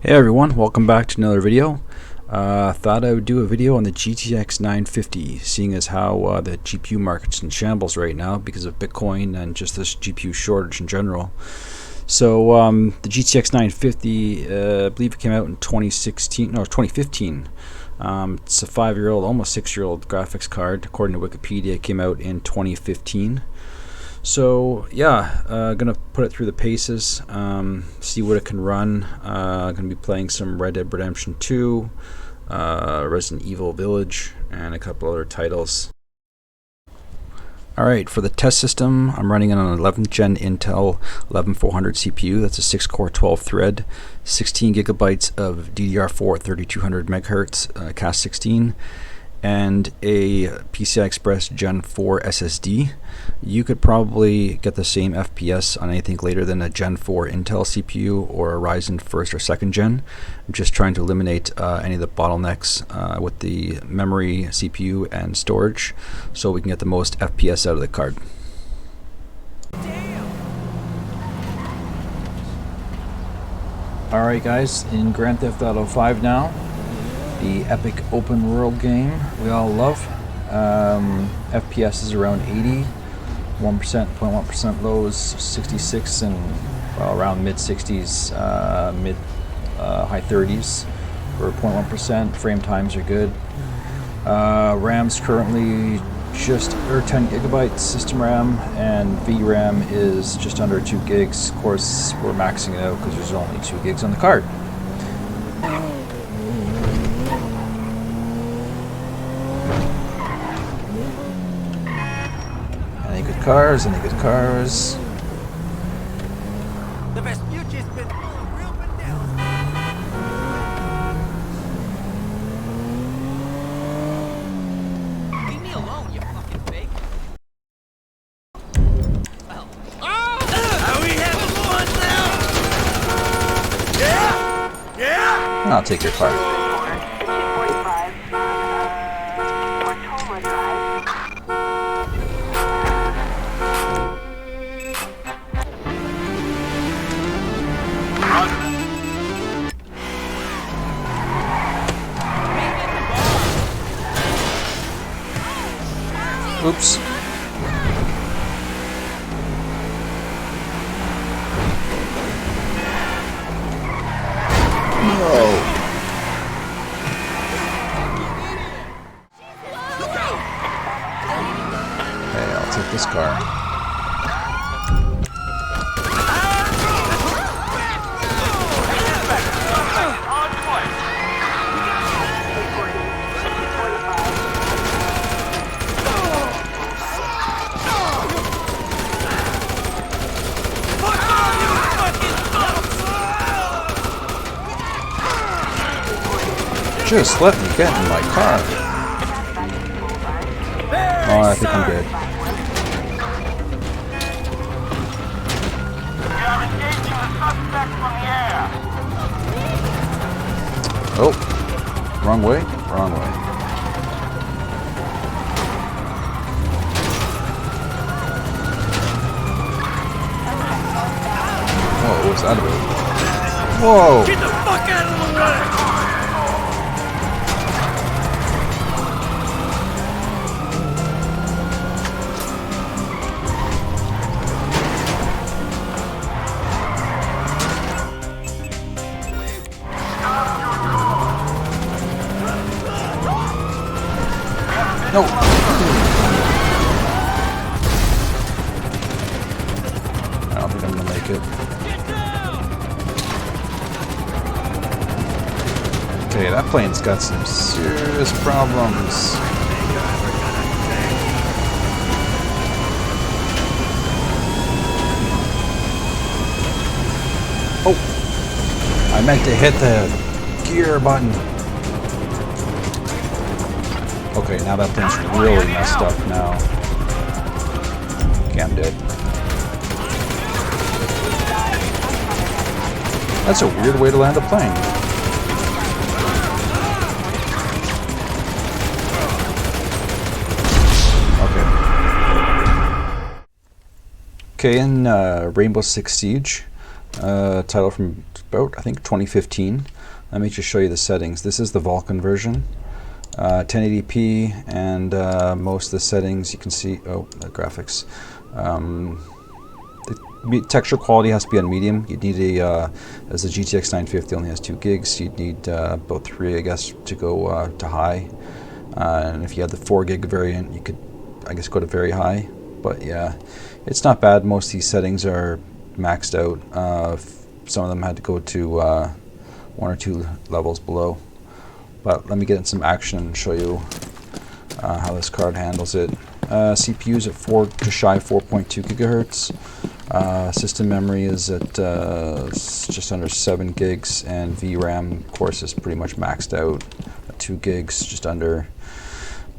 Hey everyone, welcome back to another video. Thought I would do a video on the GTX 950, seeing as how the GPU market's in shambles right now because of Bitcoin and just this GPU shortage in general. So the GTX 950, I believe it came out in 2015. It's a 5-year-old, almost 6-year-old graphics card. According to Wikipedia, it came out in 2015. So yeah, gonna put it through the paces, see what it can run. Gonna be playing some Red Dead Redemption 2, Resident Evil Village, and a couple other titles. Alright, for the test system, I'm running on an 11th gen Intel 11400 CPU. That's a 6-core 12-thread, 16 gigabytes of DDR4 3200 MHz Cas 16, and a PCI Express Gen 4 SSD. You could probably get the same FPS on anything later than a Gen 4 Intel CPU or a Ryzen 1st or 2nd gen. I'm just trying to eliminate any of the bottlenecks with the memory, CPU, and storage so we can get the most FPS out of the card. Alright guys, in Grand Theft Auto 5 now. The epic open world game we all love. FPS is around 80, 0.1% lows, 66, and well, around mid 60s, high 30s for 0.1%. Frame times are good. RAM's currently just 10 gigabytes system RAM, and VRAM is just under 2 gigs. Of course, we're maxing it out because there's only 2 gigs on the card. Cars, any good cars. The Vespucci's been real vanilla. Leave me alone, you fucking fake. Well. Are we having fun now? Yeah? Yeah? I'll take your car. Oops. No. Hey, I'll take this car. Just let me get in my car. Oh, I think I'm good. Oh, wrong way, wrong way. Oh, what was that about? Whoa! Get the fuck out of the way! No. I don't think I'm gonna make it. Okay, that plane's got some serious problems. Oh! I meant to hit the gear button. Okay, now that thing's really messed up now. Okay, I'm dead. That's a weird way to land a plane. Okay. Okay, in Rainbow Six Siege, title from about, I think, 2015. Let me just show you the settings. This is the Vulkan version, 1080p, and most of the settings you can see. Oh, the graphics. The texture quality has to be on medium. You'd need as the GTX 950 only has 2 gigs, you'd need about 3, I guess, to go to high. And if you had the 4 gig variant, you could, I guess, go to very high. But yeah, it's not bad. Most of these settings are maxed out. Some of them had to go to 1 or 2 levels below. But let me get in some action and show you how this card handles it. CPU's at just shy of 4.2 gigahertz. System memory is at just under 7 gigs, and VRAM, of course, is pretty much maxed out at 2 gigs, just under.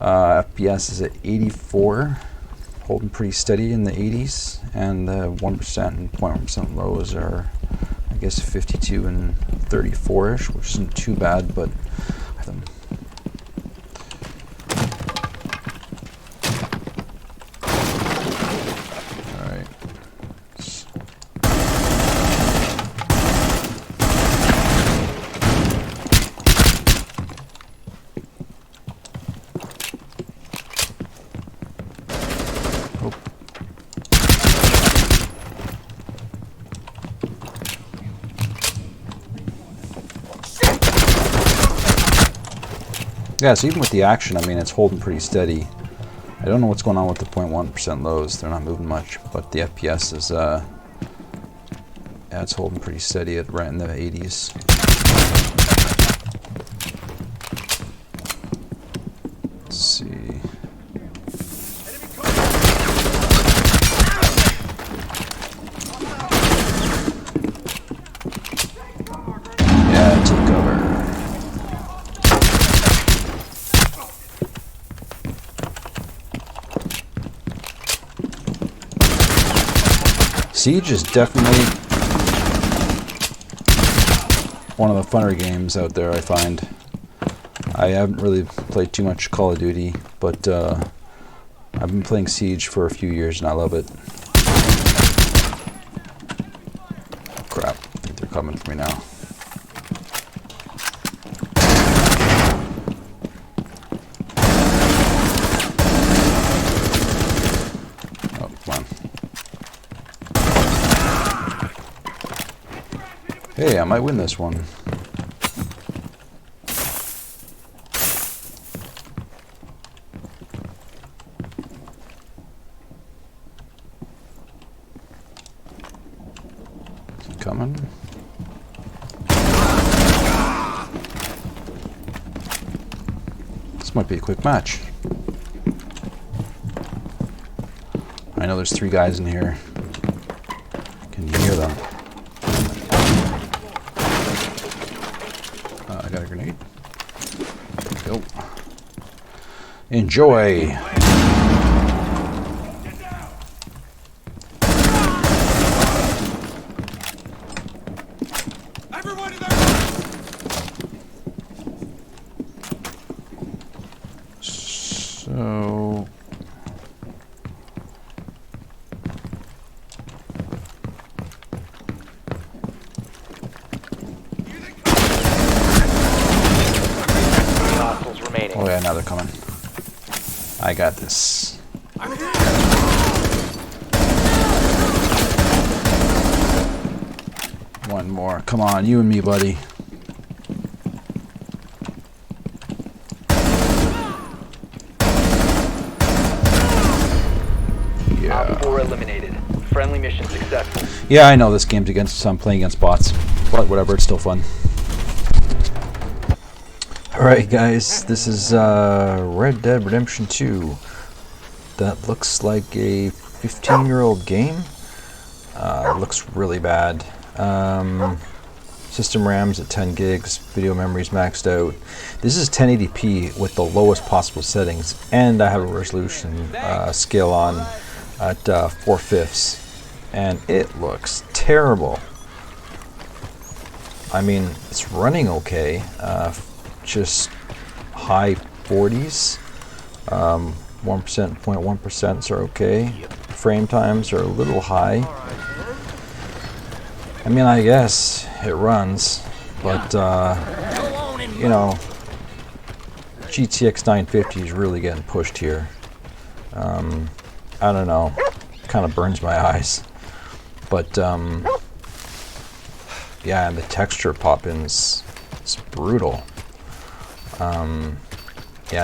FPS is at 84, holding pretty steady in the 80s, and the 1% and 0.1% lows are, I guess, 52 and 34-ish, which isn't too bad, but yeah, so even with the action, I mean, it's holding pretty steady. I don't know what's going on with the 0.1% lows. They're not moving much, but the FPS is, yeah, it's holding pretty steady at right in the 80s. Let's see. Yeah, take cover. Siege is definitely one of the funner games out there, I find. I haven't really played too much Call of Duty, but I've been playing Siege for a few years and I love it. Crap, I think they're coming for me now. Oh, come on. Hey, I might win this one. Is he coming? This might be a quick match. I know there's 3 guys in here. Can you hear them? I got a grenade. There we go. Enjoy. Everyone in there! So oh yeah, now they're coming. I got this. One more. Come on, you and me, buddy. Yeah. 4 eliminated. Friendly mission successful. Yeah, I know this game's against. I'm playing against bots, but whatever. It's still fun. Alright guys, this is Red Dead Redemption 2. That looks like a 15-year-old game. It looks really bad. System RAM's at 10 gigs, video memory's maxed out. This is 1080p with the lowest possible settings, and I have a resolution scale on at 4/5, and it looks terrible. I mean, it's running okay. Just high 40s, 1%, 0.1% are okay. Frame times are a little high. I mean, I guess it runs, but you know, GTX 950 is really getting pushed here. I don't know, kind of burns my eyes, but yeah, and the texture pop-ins is brutal. Yeah,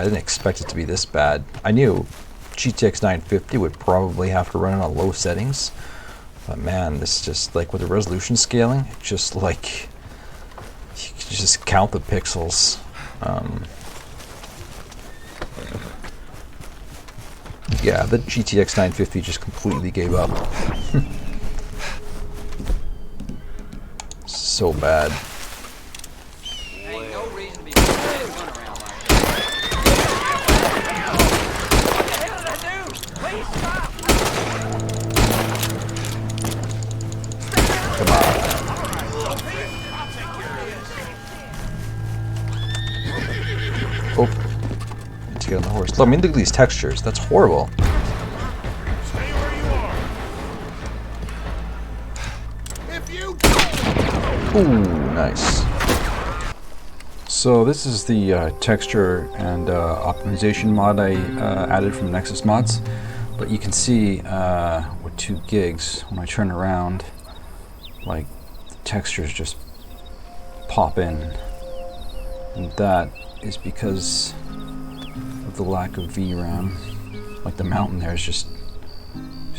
I didn't expect it to be this bad. I knew GTX 950 would probably have to run it on low settings, but man, this just like with the resolution scaling, it's just like you can just count the pixels. Yeah, the GTX 950 just completely gave up. So bad. Ain't no reason to be moving that gun around like that. What the hell did I do? Please stop! Come on. Oh, need to get on the horse. Look, I mean, look at these textures. That's horrible. Stay where you are. If you Ooh, nice. So this is the texture and optimization mod I added from NexusMods, but you can see with 2 gigs, when I turn around, like the textures just pop in, and that is because of the lack of VRAM. Like the mountain there is just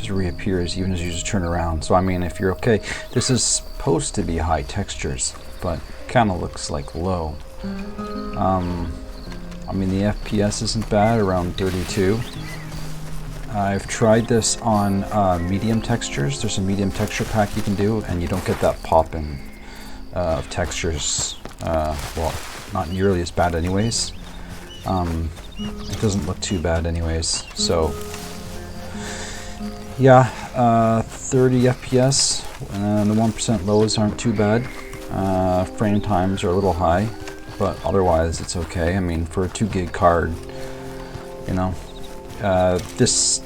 reappears even as you just turn around. So I mean, if you're okay, this is supposed to be high textures, but kind of looks like low. I mean, the FPS isn't bad, around 32. I've tried this on medium textures. There's a medium texture pack you can do, and you don't get that pop-in of textures. Well, not nearly as bad anyways. It doesn't look too bad anyways, so yeah, 30 FPS, and the 1% lows aren't too bad. Frame times are a little high, but otherwise it's okay. I mean, for a 2 gig card, you know, this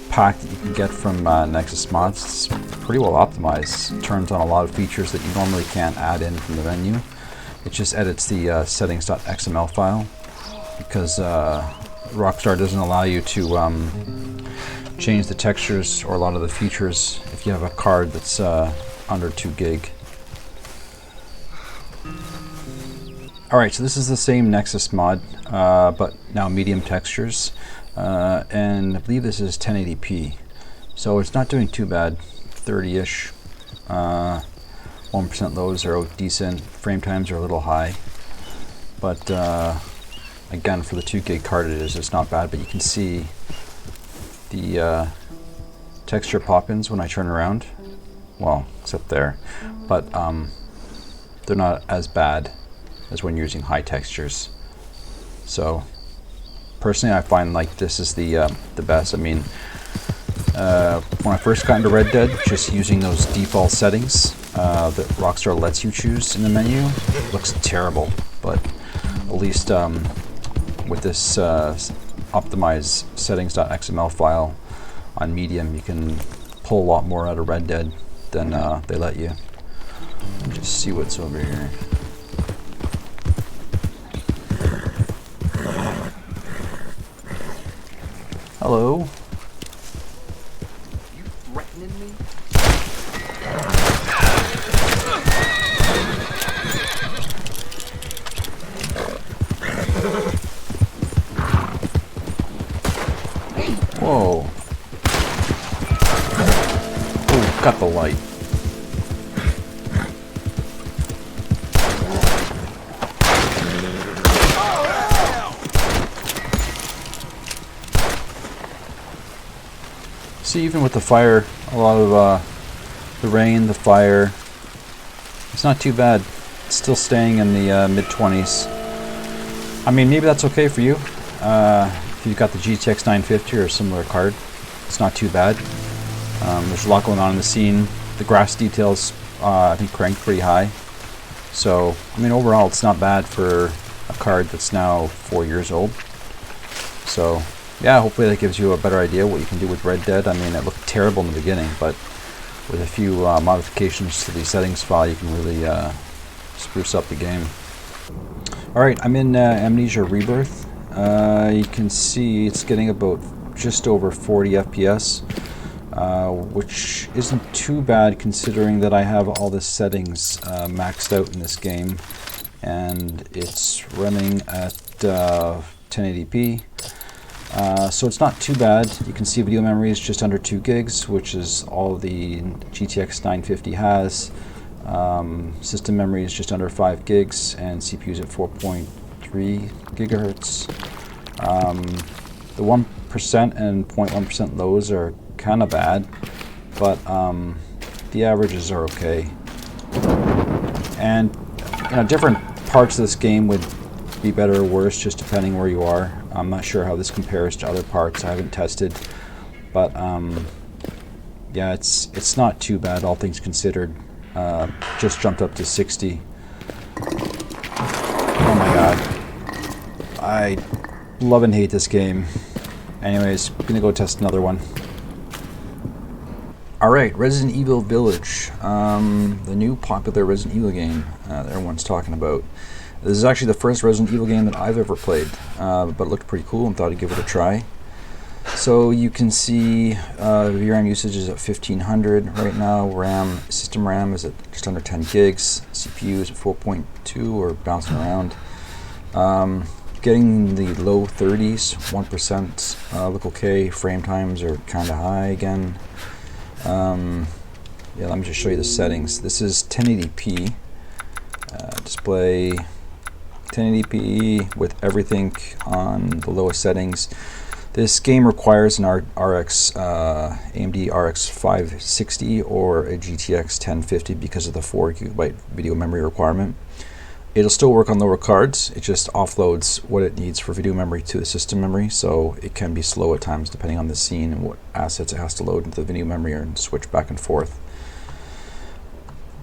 pack that you can get from NexusMods is pretty well optimized. It turns on a lot of features that you normally can't add in from the menu. It just edits the Settings.xml file, because Rockstar doesn't allow you to change the textures or a lot of the features if you have a card that's under 2 gig. Alright, so this is the same Nexus mod, but now medium textures, and I believe this is 1080p, so it's not doing too bad. 30-ish, 1% lows are decent, frame times are a little high, but again, for the 2 gig card it's not bad, but you can see the texture pop-ins when I turn around. Well, except there, but they're not as bad as when using high textures. So personally, I find like this is the best. I mean, when I first got into Red Dead, just using those default settings that Rockstar lets you choose in the menu looks terrible, but at least with this optimized Settings.xml file on medium, you can pull a lot more out of Red Dead than they let you. Let me just see what's over here. Hello. You threatening me? Whoa. Oh, got the light. See, even with the fire, a lot of the rain, the fire, it's not too bad. It's still staying in the mid-20s. I mean, maybe that's okay for you. If you've got the GTX 950 or a similar card, it's not too bad. There's a lot going on in the scene. The grass details, I think, cranked pretty high. So, I mean, overall, it's not bad for a card that's now 4 years old. So, yeah, hopefully that gives you a better idea what you can do with Red Dead. I mean, it looked terrible in the beginning, but with a few modifications to the settings file, you can really spruce up the game. Alright, I'm in Amnesia Rebirth. You can see it's getting about just over 40 FPS, which isn't too bad considering that I have all the settings maxed out in this game, and it's running at 1080p. So it's not too bad. You can see video memory is just under 2 gigs, which is all the GTX 950 has. System memory is just under 5 gigs, and CPU is at 4.3 gigahertz. The 1% and 0.1% lows are kind of bad, but the averages are okay. And different parts of this game would be better or worse just depending where you are. I'm not sure how this compares to other parts. I haven't tested, but yeah, it's not too bad, all things considered. Just jumped up to 60. Oh my god, I love and hate this game. Anyways, gonna go test another one. Alright, Resident Evil Village, the new popular Resident Evil game that everyone's talking about. This is actually the first Resident Evil game that I've ever played, but it looked pretty cool and thought I'd give it a try. So you can see VRAM usage is at 1500 right now. System RAM is at just under 10 gigs. CPU is at 4.2 or bouncing around. Getting the low 30s, 1% look okay. Frame times are kind of high again. Yeah, let me just show you the settings. This is 1080p display. 1080p with everything on the lowest settings. This game requires an AMD RX 560 or a GTX 1050 because of the 4 GB video memory requirement. It'll still work on lower cards. It just offloads what it needs for video memory to the system memory, so it can be slow at times depending on the scene and what assets it has to load into the video memory and switch back and forth.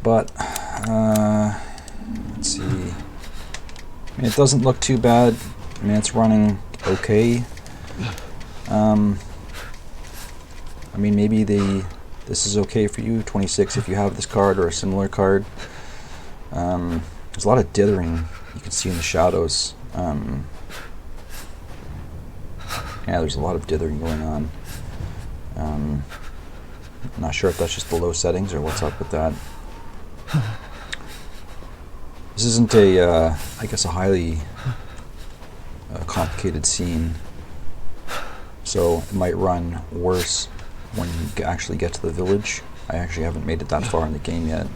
But let's see. I mean, it doesn't look too bad. I mean, it's running okay. I mean, maybe this is okay for you, 26 if you have this card or a similar card. There's a lot of dithering you can see in the shadows. Yeah, there's a lot of dithering going on. I'm not sure if that's just the low settings or what's up with that. This isn't I guess a highly complicated scene, so it might run worse when you actually get to the village. I actually haven't made it that far in the game yet.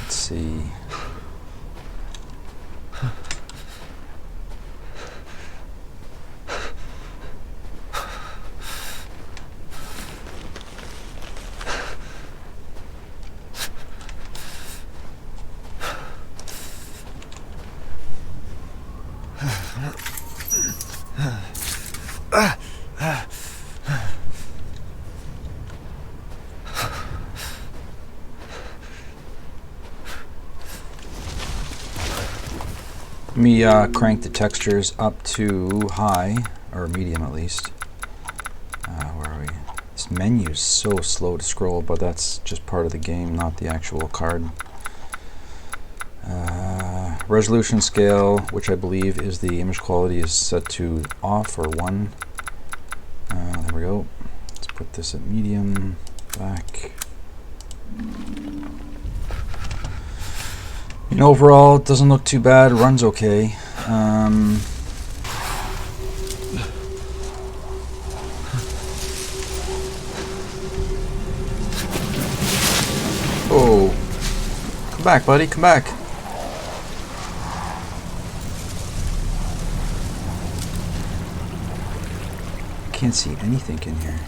Let's see. Let me crank the textures up to high, or medium at least. Where are we? This menu is so slow to scroll, but that's just part of the game, not the actual card. Resolution scale, which I believe is the image quality, is set to off or 1. There we go. Let's put this at medium, back. And overall, it doesn't look too bad. It runs okay. Oh, come back, buddy! Come back. Can't see anything in here.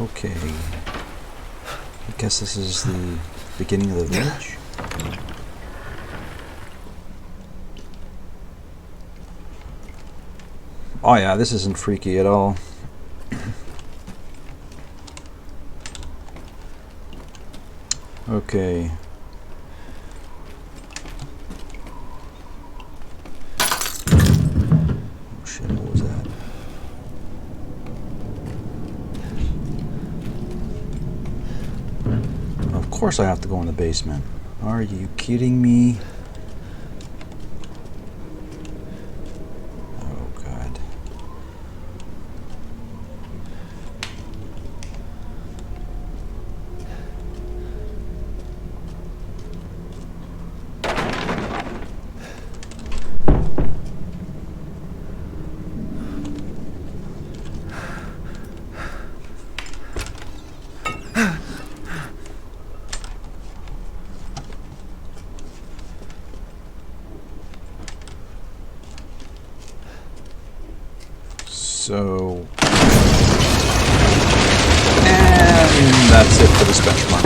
Okay, I guess this is the beginning of the village. Oh yeah, this isn't freaky at all. Okay. course I have to go in the basement. Are you kidding me? Oh God. So, and that's it for this benchmark.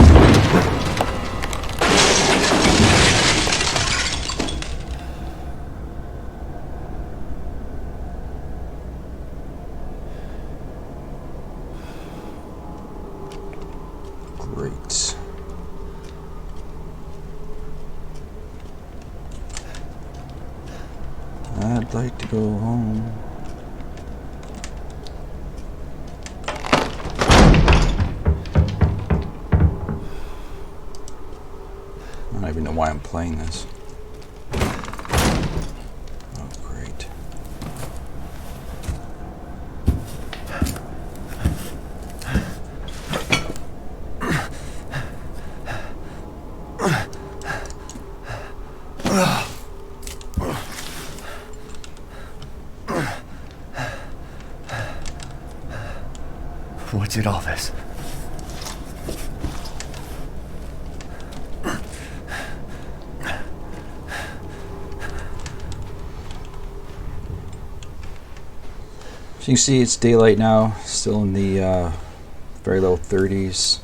Great. I'd like to go home. I don't even know why I'm playing this. Oh, great. What did all this? So you can see it's daylight now, still in the very low 30s.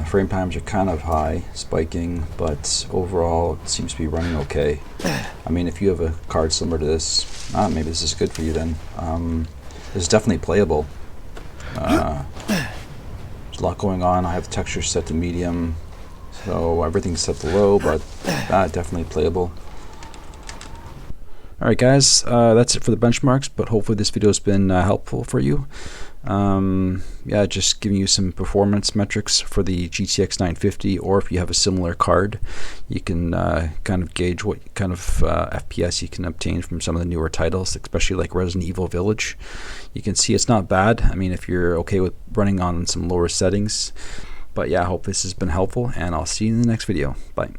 Frame times are kind of high, spiking, but overall it seems to be running okay. I mean, if you have a card similar to this, maybe this is good for you then. This is definitely playable. There's a lot going on. I have the texture set to medium, so everything's set to low, but definitely playable. Alright guys, that's it for the benchmarks, but hopefully this video has been helpful for you. Yeah, just giving you some performance metrics for the GTX 950, or if you have a similar card, you can kind of gauge what kind of FPS you can obtain from some of the newer titles, especially like Resident Evil Village. You can see it's not bad. I mean, if you're okay with running on some lower settings. But yeah, I hope this has been helpful, and I'll see you in the next video. Bye.